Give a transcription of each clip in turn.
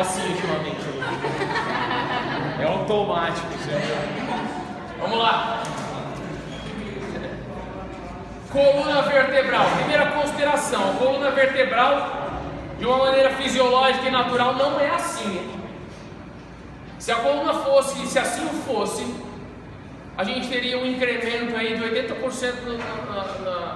assim ultimamente. É automático, vamos lá. Coluna vertebral. Primeira consideração, a coluna vertebral, de uma maneira fisiológica e natural, não é assim. Se a coluna fosse, se assim fosse, a gente teria um incremento aí de 80%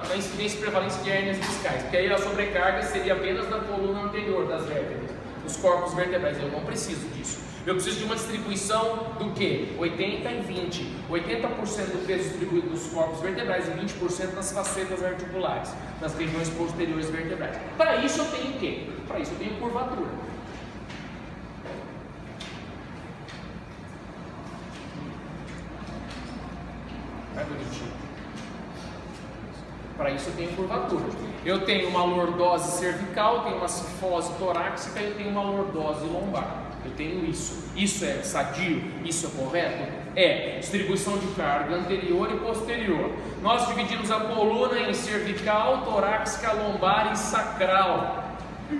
na incidência e prevalência de hérnias discais, porque aí a sobrecarga seria apenas na coluna anterior das vértebras, dos corpos vertebrais. Eu não preciso disso. Eu preciso de uma distribuição do que? 80 e 20. 80% do peso distribuído nos corpos vertebrais e 20% nas facetas articulares, nas regiões posteriores vertebrais. Para isso eu tenho o quê? Para isso eu tenho curvatura. É bonitinho. Para isso eu tenho curvatura. Eu tenho uma lordose cervical, tenho uma cifose torácica e eu tenho uma lordose lombar. Eu tenho isso. Isso é sadio? Isso é correto? É. Distribuição de carga anterior e posterior. Nós dividimos a coluna em cervical, torácica, lombar e sacral.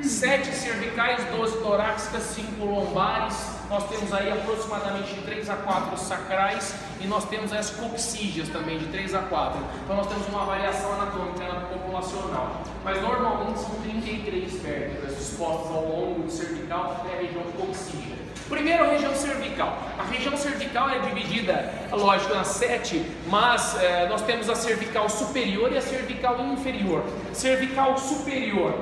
7 cervicais, 12 torácicas, 5 lombares. Nós temos aí aproximadamente de 3 a 4 sacrais e nós temos as coxígeas também de 3 a 4. Então nós temos uma avaliação anatômica populacional. Mas normalmente são 33 vértebras dispostas ao longo do cervical até a região coxígea. Primeiro, a região cervical. A região cervical é dividida, lógico, nas 7, mas nós temos a cervical superior e a cervical inferior. Cervical superior,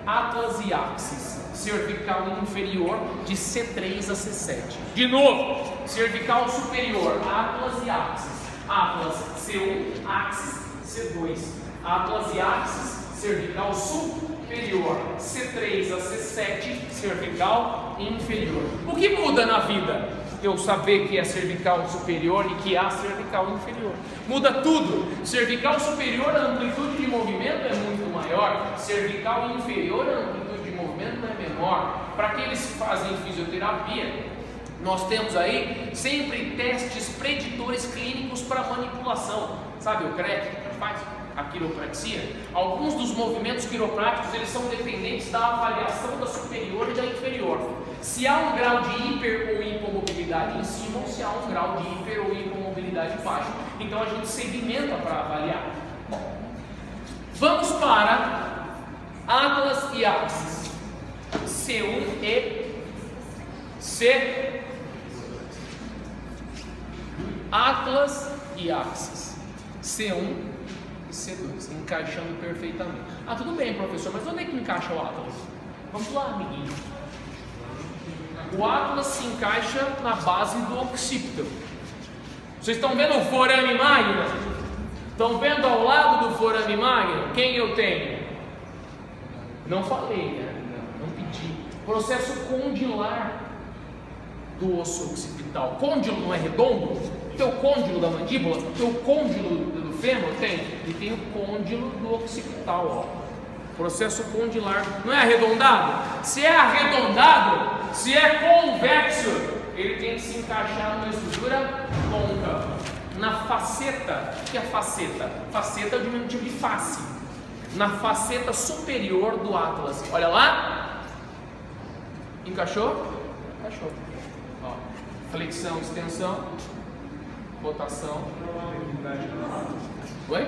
atlas e axis. Cervical inferior, de C3 a C7. De novo, cervical superior, atlas e axis. Atlas C1, axis C2. Atlas e axis, cervical superior, C3 a C7, cervical inferior. O que muda na vida? Eu saber que é cervical superior e que há cervical inferior. Muda tudo. Cervical superior, a amplitude de movimento é muito maior. Cervical inferior, a amplitude de movimento é menor. Para aqueles que fazem fisioterapia, nós temos aí sempre testes preditores clínicos para manipulação. Sabe o CREC que faz? A quiropraxia. Alguns dos movimentos quiropráticos eles são dependentes da avaliação da superior e da inferior. Se há um grau de hiper ou hipomobilidade em cima ou se há um grau de hiper ou hipomobilidade baixo. Então a gente segmenta para avaliar. Vamos para atlas e axis. C1 e C. Atlas e axis. C1 e C2, encaixando perfeitamente. Ah, tudo bem, professor, mas onde é que encaixa o atlas? Vamos lá, amiguinho. O atlas se encaixa na base do occipito. Vocês estão vendo o forame magno? Estão vendo ao lado do forame magno? Quem eu tenho? Não falei, né? Não pedi. Processo condilar do osso occipital. Côndilo não é redondo? Teu côndilo da mandíbula, teu côndilo do fêmur tem? E tem o côndilo do occipital, ó. Processo condilar. Não é arredondado? Se é arredondado, se é convexo, ele tem que se encaixar numa estrutura côncava. Na faceta, o que é faceta? Faceta é o diminutivo de face. Na faceta superior do atlas. Olha lá. Encaixou? Encaixou. Ó. Flexão, extensão. Rotação. Oi?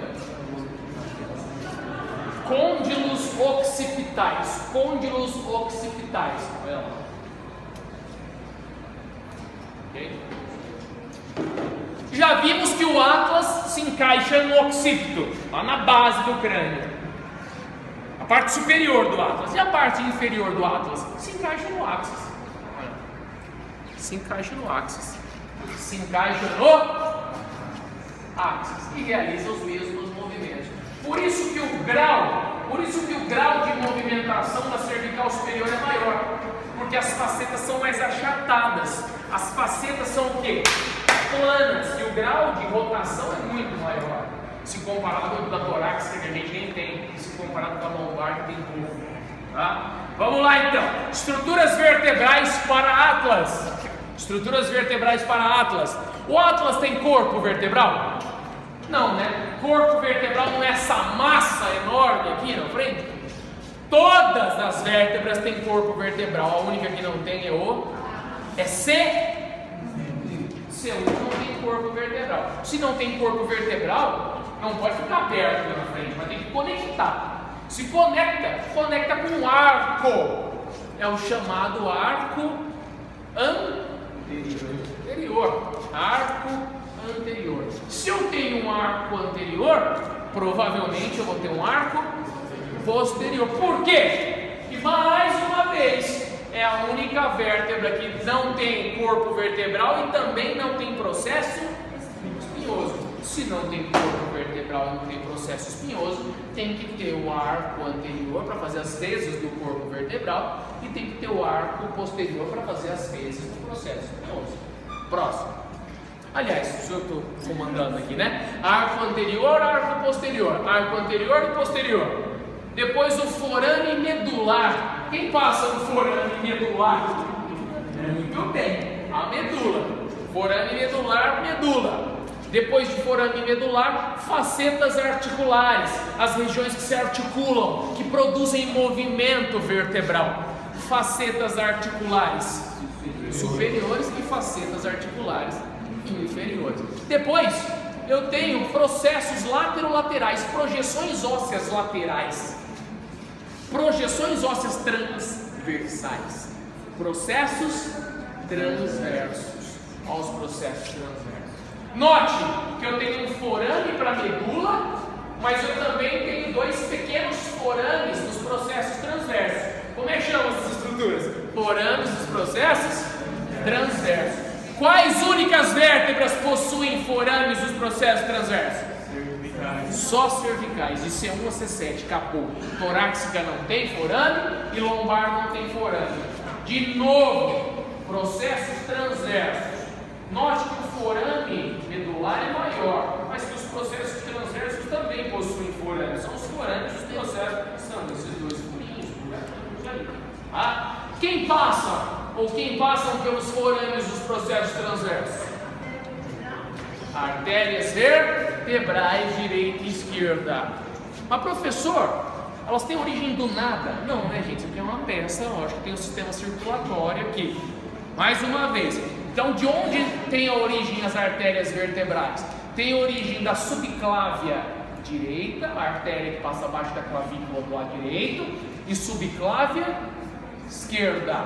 Côndilos occipitais. Côndilos occipitais. Olha lá. Ok? Já vimos que o atlas se encaixa no occipito, lá na base do crânio. A parte superior do atlas. E a parte inferior do atlas? Se encaixa no axis. Se encaixa no axis. Se encaixa no axis e realiza os mesmos movimentos. Por isso que o grau de movimentação da cervical superior é maior, porque as facetas são mais achatadas. As facetas são o quê? Planas, e o grau de rotação é muito maior, se comparado com a torácica, que a gente nem tem, se comparado com a lombar, que tem pouco. Tá? Vamos lá então. Estruturas vertebrais para atlas. Estruturas vertebrais para atlas. O atlas tem corpo vertebral? Não, né? Corpo vertebral não é essa massa enorme aqui na frente? Todas as vértebras têm corpo vertebral, a única que não tem é C1 não tem corpo vertebral. Se não tem corpo vertebral, não pode ficar aberto na frente, mas tem que conectar. Se conecta com um arco. É o chamado arco anterior. Arco anterior. Se eu tenho um arco anterior, provavelmente eu vou ter um arco posterior. Por quê? E mais uma vez, é a única vértebra que não tem corpo vertebral e também não tem processo espinhoso. Se não tem corpo vertebral e não tem processo espinhoso, tem que ter o arco anterior para fazer as vezes do corpo vertebral e tem que ter o arco posterior para fazer as vezes do processo espinhoso. Próximo. Aliás, eu estou comandando aqui, né? Arco anterior, arco posterior. Arco anterior e posterior. Depois o forame medular. Quem passa no forame medular? Muito bem, a medula. Forame medular, medula. Depois de forame medular, facetas articulares. As regiões que se articulam, que produzem movimento vertebral. Facetas articulares superiores e facetas articulares inferiores. Depois, eu tenho processos laterolaterais, projeções ósseas laterais. Projeções ósseas transversais, processos transversos. Olha os processos transversos. Note que eu tenho um forame para medula, mas eu também tenho dois pequenos forames nos processos transversos. Como é que chamam essas estruturas? Forames dos processos transversos. Quais únicas vértebras possuem forames dos processos transversos? Só cervicais, de C1 a C7, acabou. Torácica não tem forame e lombar não tem forame. De novo, processos transversos. Note que o forame medular é maior, mas que os processos transversos também possuem forame. São os forames dos processos, são esses dois furinhos, ali. Quem passa ou quem passam pelos forames dos processos transversos? Artérias vertebrais direita e esquerda. Mas professor, elas têm origem do nada? Não, né, gente? Isso aqui é uma peça, lógico que tem um sistema circulatório aqui. Mais uma vez, então de onde tem a origem as artérias vertebrais? Tem origem da subclávia direita, a artéria que passa abaixo da clavícula do lado direito, e subclávia esquerda.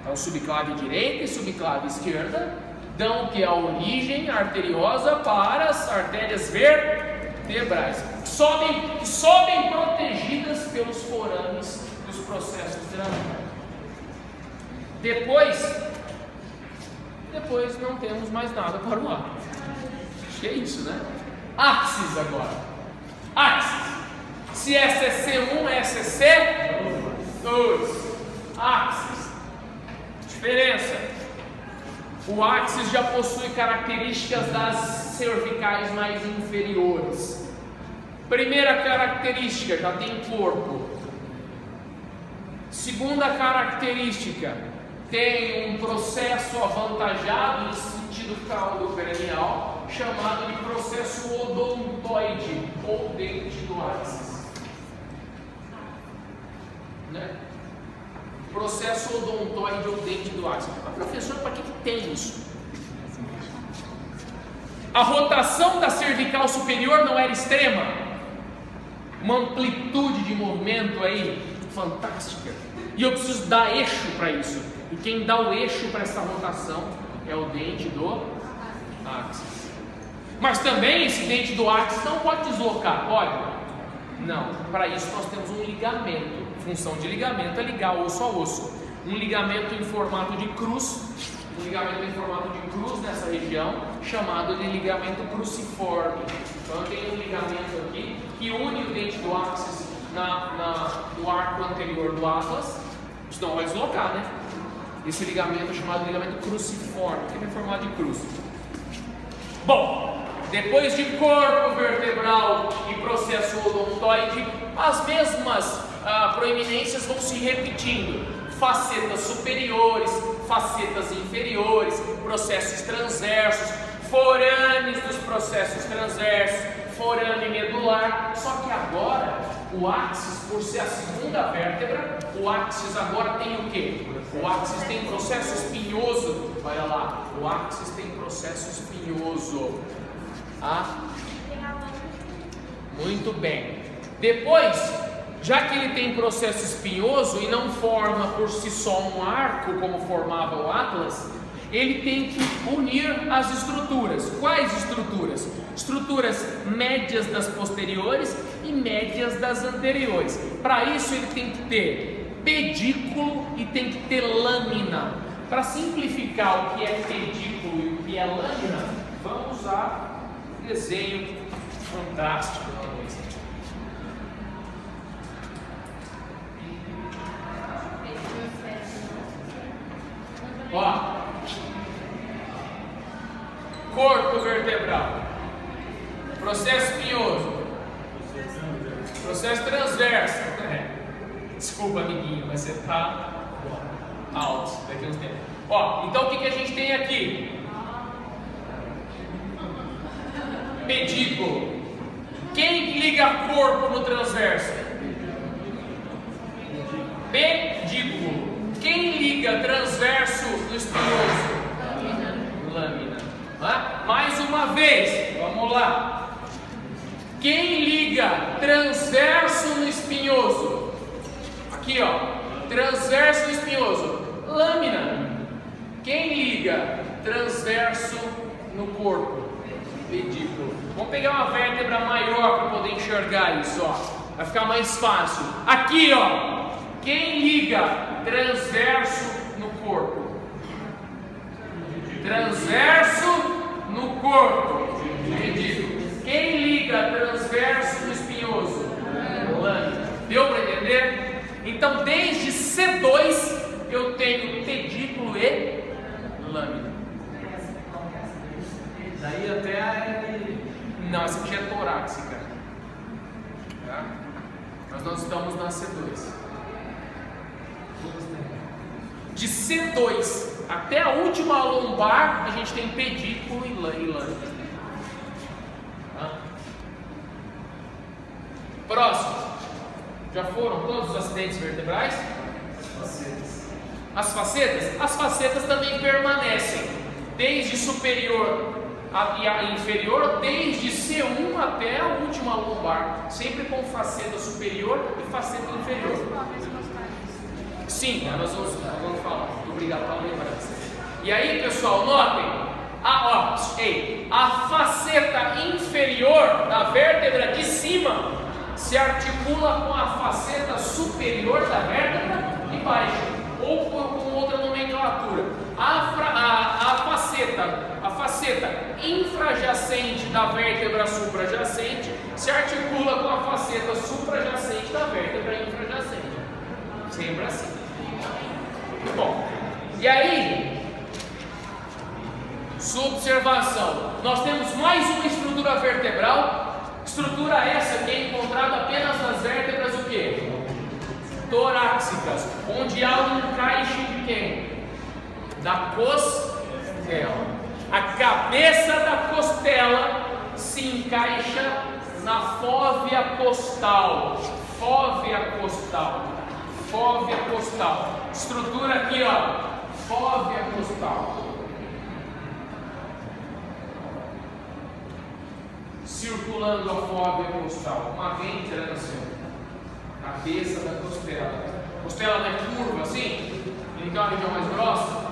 Então subclávia direita e subclávia esquerda dão que a origem arteriosa para as artérias vertebrais, sobem protegidas pelos forames dos processos transversais. Depois não temos mais nada para o ar. Acho que é isso, né? Axis agora. Axis. Se essa é C1, essa é C2. Axis. Diferença. O axis já possui características das cervicais mais inferiores. Primeira característica, já tem corpo. Segunda característica, tem um processo avantajado no sentido caudo-cranial, chamado de processo odontoide ou dente do axis. Né? Processo odontoide ou dente do axis. Mas professor, para que tem isso? A rotação da cervical superior não era extrema? Uma amplitude de movimento aí fantástica. E eu preciso dar eixo para isso. E quem dá o eixo para essa rotação é o dente do axis. Mas também esse dente do axis não pode deslocar, pode? Não. Para isso nós temos um ligamento. A função de ligamento é ligar osso a osso. Um ligamento em formato de cruz. Um ligamento em formato de cruz nessa região, chamado de ligamento cruciforme. Então eu tenho um ligamento aqui que une o dente do axis no arco anterior do atlas. Isso não vai deslocar, né? Esse ligamento é chamado de ligamento cruciforme, que é em formato de cruz. Bom, depois de corpo vertebral e processo odontoide, as mesmas proeminências vão se repetindo. Facetas superiores, facetas inferiores, processos transversos, forames dos processos transversos, forame medular. medular, só que agora o áxis, por ser a segunda vértebra, o áxis agora tem o quê? O áxis tem processo espinhoso. Olha lá, o áxis tem processo espinhoso. Ah? Muito bem. Depois, já que ele tem processo espinhoso e não forma por si só um arco como formava o Atlas, ele tem que unir as estruturas. Quais estruturas? Estruturas médias das posteriores e médias das anteriores. Para isso ele tem que ter pedículo e tem que ter lâmina. Para simplificar o que é pedículo e o que é lâmina, vamos usar um desenho fantástico. Ó, corpo vertebral, processo espinhoso, processo transverso. Desculpa, amiguinho, mas você está alto daqui a uns tempos. Ó, então o que a gente tem aqui? Pedículo. Quem liga corpo no transverso? Pedículo. Quem liga transverso no espinhoso? Lâmina. Mais uma vez, vamos lá. Quem liga transverso no espinhoso? Aqui, ó, transverso no espinhoso, lâmina. Quem liga transverso no corpo? Pedículo. Vamos pegar uma vértebra maior para poder enxergar isso, ó. Vai ficar mais fácil. Aqui, ó. Quem liga transverso no corpo? Transverso no corpo. Pedículo. Quem liga transverso no espinhoso? Lâmina. Deu para entender? Então, desde C2 eu tenho pedículo e lâmina. Daí até a... Não, essa aqui é torácica. Tá? Mas nós estamos na C2. De C2 até a última lombar, a gente tem pedículo e lâmina. Tá? Próximo. Já foram todos os acidentes vertebrais? As facetas? As facetas também permanecem, desde superior e a inferior, desde C1 até a última lombar, sempre com faceta superior e faceta inferior. Sim, nós vamos falar. Obrigado pela lembrança. E aí, pessoal, notem, a faceta inferior da vértebra de cima se articula com a faceta superior da vértebra de baixo, ou com outra nomenclatura. A faceta infrajacente da vértebra suprajacente se articula com a faceta suprajacente da vértebra infrajacente. Sempre assim. Bom, e aí, sua observação, nós temos mais uma estrutura vertebral, estrutura essa que é encontrada apenas nas vértebras o quê? Torácicas, onde há um encaixe de quem? Da costela. A cabeça da costela se encaixa na fóvea costal. Fóvea costal. Fóvea costal. Estrutura aqui, ó. Fóvea costal. Circulando a fóvea costal. Uma vêntera na cena. Cabeça da costela. Costela não é curva assim? Então a região mais grossa.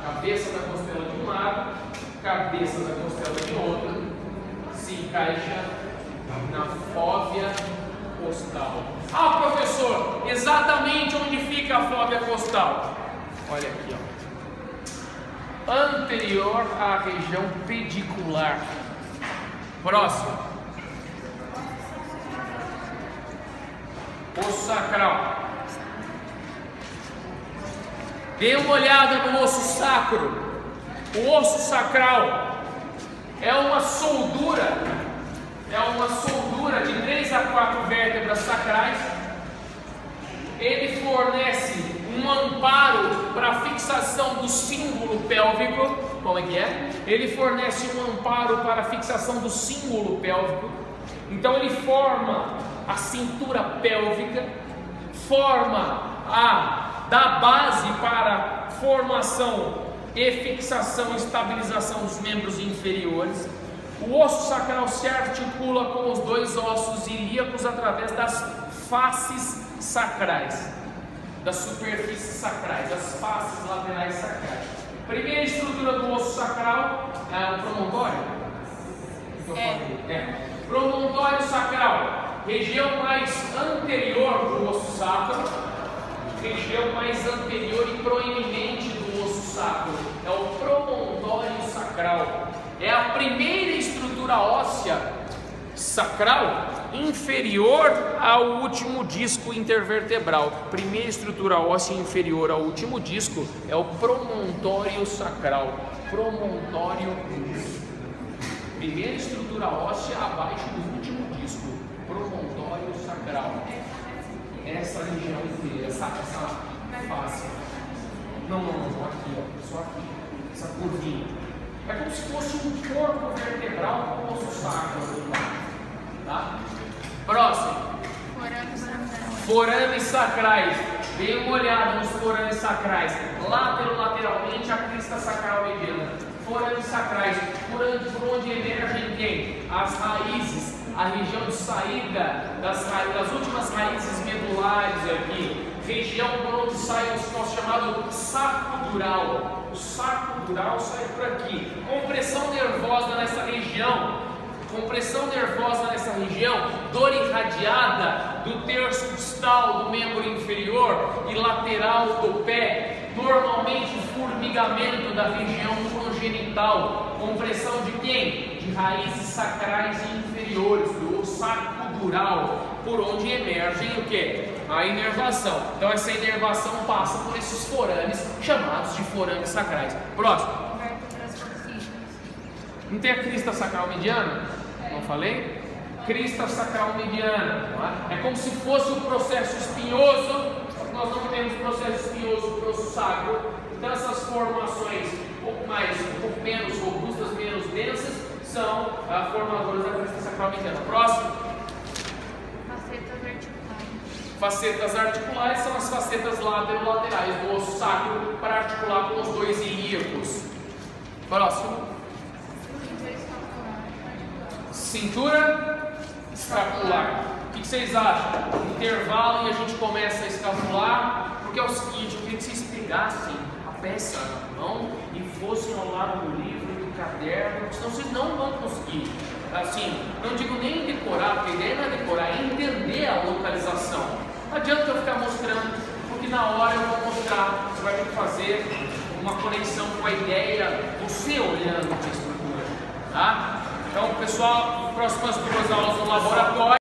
Cabeça da costela de um lado, cabeça da costela de outro. Se encaixa na fóvea costal. Professor, exatamente onde fica a fóvea costal? Olha aqui, ó. Anterior à região pedicular. Próximo. Osso sacral. Dê uma olhada no osso sacro. O osso sacral é uma soldura de 3 a 4 vértebras sacrais. Ele fornece um amparo para a fixação do símbolo pélvico. Como é que é? Ele fornece um amparo para a fixação do símbolo pélvico. Então ele forma a cintura pélvica, dá base para formação e fixação e estabilização dos membros inferiores. O osso sacral se articula com os dois ossos ilíacos através das faces sacrais, das superfícies sacrais, das faces laterais sacrais. Primeira estrutura do osso sacral é o promontório. Promontório sacral, região mais anterior do osso sacro, região mais anterior e proeminente do osso sacro, é o promontório sacral. É a primeira estrutura óssea sacral inferior ao último disco intervertebral. Primeira estrutura óssea inferior ao último disco é o promontório sacral. Promontório, primeira estrutura óssea abaixo do último disco, promontório sacral. Essa região inteira, essa face. Não, aqui, ó, só aqui, essa curvinha. É como se fosse um corpo vertebral com o osso sacro do lado, tá? Próximo. Forames sacrais. Dê uma olhada nos forames sacrais. Lateralmente a crista sacral mediana. Forames sacrais. Por onde emergem quem? As raízes. A região de saída das últimas raízes medulares aqui. Região por onde sai o nosso chamado saco dural. O saco dural sai por aqui. Compressão nervosa nessa região. Dor irradiada do terço distal do membro inferior e lateral do pé. Normalmente formigamento da região congenital. Compressão de quem? De raízes sacrais e inferiores, do saco dural, por onde emergem o que? A inervação. Então essa inervação passa por esses forames, chamados de forames sacrais. Próximo. Não tem a crista sacral mediana? Não falei? Crista sacral mediana. É como se fosse um processo espinhoso. Nós não temos processo espinhoso para o osso sacro. Então essas formações um pouco menos robustas, menos densas, são formadoras da crista sacral mediana. Próximo. Facetas articulares são as facetas laterais do osso sacro para articular com os dois ilíacos. Próximo. Cintura escapular. O que vocês acham? Intervalo e a gente começa a escapular, porque é o seguinte, eu queria que vocês pegassem a peça na mão e fossem ao lado do livro e do caderno, senão vocês não vão conseguir. Assim, não digo nem decorar, porque a ideia não é decorar, é entender a localização. Não adianta eu ficar mostrando, porque na hora eu vou mostrar, você vai ter que fazer uma conexão com a ideia, você olhando para a estrutura, tá? Então, pessoal, próximas 2 aulas no laboratório.